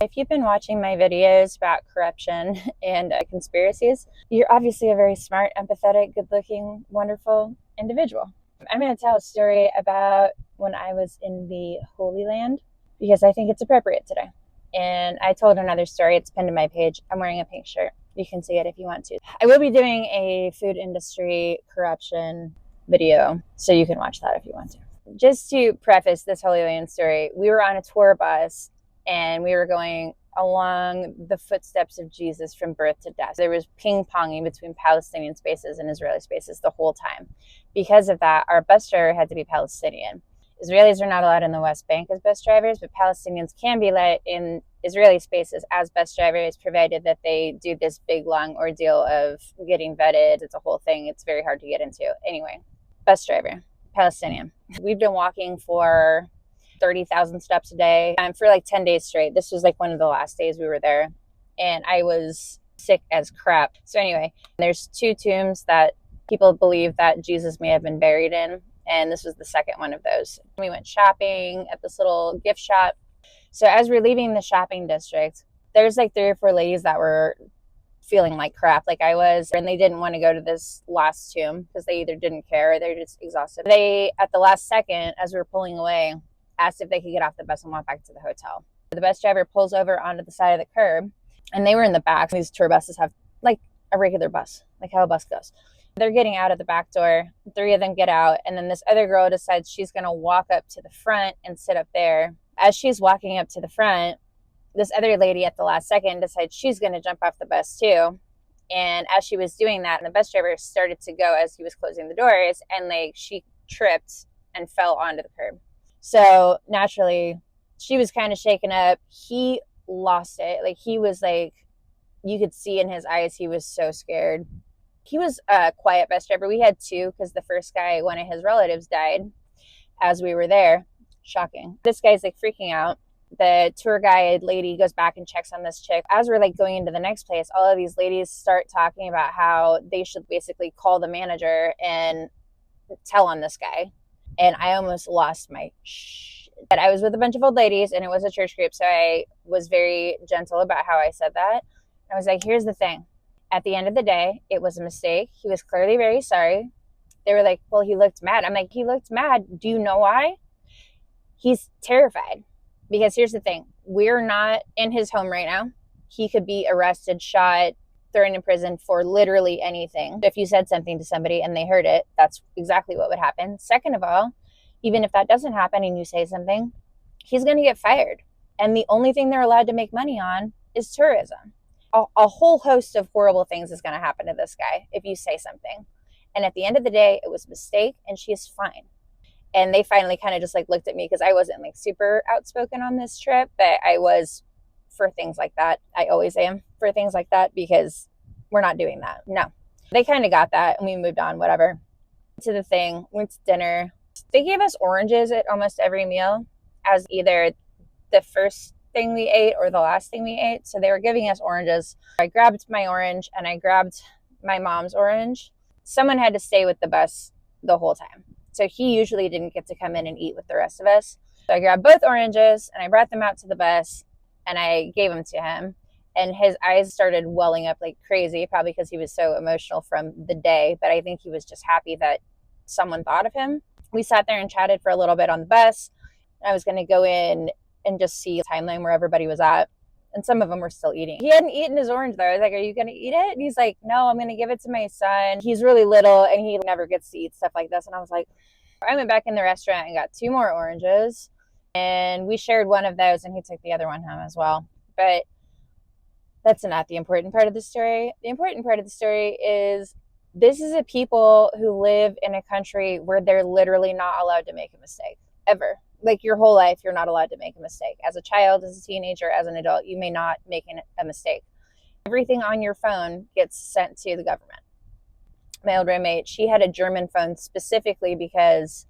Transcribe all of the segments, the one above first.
If you've been watching my videos about corruption and conspiracies, you're obviously a very smart, empathetic, good-looking, wonderful individual. I'm going to tell a story about when I was in the Holy Land because I think it's appropriate today. And I told another story. It's pinned to my page. I'm wearing a pink shirt. You can see it if you want to. I will be doing a food industry corruption video, so you can watch that if you want to. Just to preface this Holy Land story, we were on a tour bus and we were going along the footsteps of Jesus from birth to death. There was ping-ponging between Palestinian spaces and Israeli spaces the whole time. Because of that, our bus driver had to be Palestinian. Israelis are not allowed in the West Bank as bus drivers, but Palestinians can be let in Israeli spaces as bus drivers, provided that they do this big, long ordeal of getting vetted. It's a whole thing. It's very hard to get into. Anyway, bus driver, Palestinian. We've been walking for 30,000 steps a day for like 10 days straight. This was like one of the last days we were there, and I was sick as crap. So anyway, there's two tombs that people believe that Jesus may have been buried in, and this was the second one of those. We went shopping at this little gift shop. So as we're leaving the shopping district, there's like 3 or 4 ladies that were feeling like crap, like I was, and they didn't want to go to this last tomb because they either didn't care or they're just exhausted. They, at the last second, as we were pulling away, asked if they could get off the bus and walk back to the hotel. The bus driver pulls over onto the side of the curb, and they were in the back. These tour buses have like a regular bus, like how a bus goes. They're getting out of the back door. 3 of them get out, and then this other girl decides she's going to walk up to the front and sit up there. As she's walking up to the front, this other lady at the last second decides she's going to jump off the bus too. And as she was doing that, the bus driver started to go as he was closing the doors, and like she tripped and fell onto the curb. So naturally, she was kind of shaken up. He lost it. Like he was like, you could see in his eyes, he was so scared. He was a quiet bus driver. We had 2 because the first guy, one of his relatives, died as we were there. Shocking. This guy's like freaking out. The tour guide lady goes back and checks on this chick. As we're like going into the next place, all of these ladies start talking about how they should basically call the manager and tell on this guy. And I almost lost my shit. But I was with a bunch of old ladies, and it was a church group, so I was very gentle about how I said that. I was like, here's the thing. At the end of the day, it was a mistake. He was clearly very sorry. They were like, well, he looked mad. I'm like, he looked mad. Do you know why? He's terrified. Because here's the thing. We're not in his home right now. He could be arrested, shot, thrown in prison for literally anything. If you said something to somebody and they heard it, that's exactly what would happen. Second of all, even if that doesn't happen and you say something, he's going to get fired. And the only thing they're allowed to make money on is tourism. A whole host of horrible things is going to happen to this guy if you say something. And at the end of the day, it was a mistake, and she is fine. And they finally kind of just like looked at me because I wasn't like super outspoken on this trip, but I was for things like that. I always am for things like that because we're not doing that. No. They kind of got that and we moved on, whatever. To the thing, went to dinner. They gave us oranges at almost every meal as either the first thing we ate or the last thing we ate. So they were giving us oranges. I grabbed my orange and I grabbed my mom's orange. Someone had to stay with the bus the whole time. So he usually didn't get to come in and eat with the rest of us. So I grabbed both oranges and I brought them out to the bus and I gave them to him. And his eyes started welling up like crazy, probably because he was so emotional from the day. But I think he was just happy that someone thought of him. We sat there and chatted for a little bit on the bus. I was going to go in and just see the timeline where everybody was at. And some of them were still eating. He hadn't eaten his orange though. I was like, are you going to eat it? And he's like, no, I'm going to give it to my son. He's really little and he never gets to eat stuff like this. And I was like, I went back in the restaurant and got 2 more oranges. And we shared one of those and he took the other one home as well. But that's not the important part of the story. The important part of the story is this is a people who live in a country where they're literally not allowed to make a mistake, ever. Like your whole life, you're not allowed to make a mistake. As a child, as a teenager, as an adult, you may not make a mistake. Everything on your phone gets sent to the government. My old roommate, she had a German phone specifically because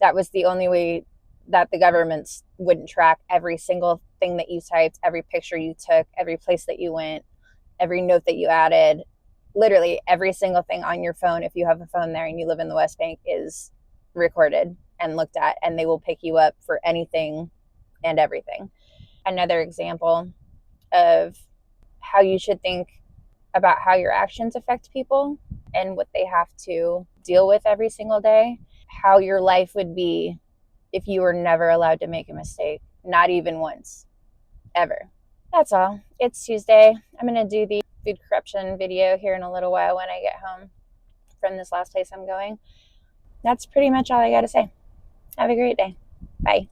that was the only way that the governments wouldn't track every single thing that you typed, every picture you took, every place that you went, every note that you added. Literally every single thing on your phone, if you have a phone there and you live in the West Bank, is recorded and looked at, and they will pick you up for anything and everything. Another example, of how you should think about how your actions affect people and what they have to deal with every single day, how your life would be if you were never allowed to make a mistake, not even once, ever. That's all. It's Tuesday. I'm going to do the food corruption video here in a little while when I get home from this last place I'm going. That's pretty much all I got to say. Have a great day. Bye.